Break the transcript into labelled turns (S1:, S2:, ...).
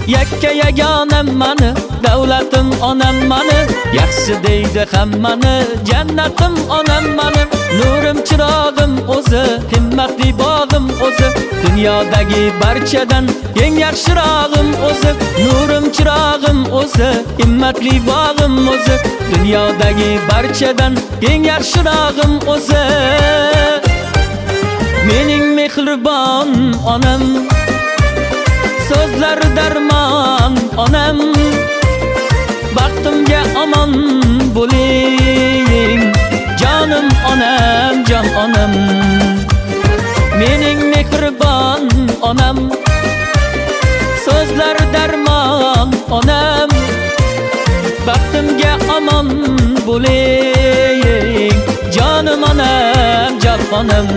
S1: yakka yagonam mani, davlatim onam mani, yaxshi deydi hammani, jannatim onam mani. Nurim chirog'im o'zi, himmatli bog'im o'zi, dunyodagi barchadan eng yaxshirog'im o'zi. Nurim chirog'im o'zi, himmatli bog'im o'zi, dunyodagi barchadan eng yaxshirog'im o'zi. Mening mehribon onam, so'zlar darmon onam, baxtimga omon bo'ling, jonim onam, jon onam. Mening mehribon onam, so'zlar darmon onam, baxtimga omon bo'ling, jonim onam, jon onam.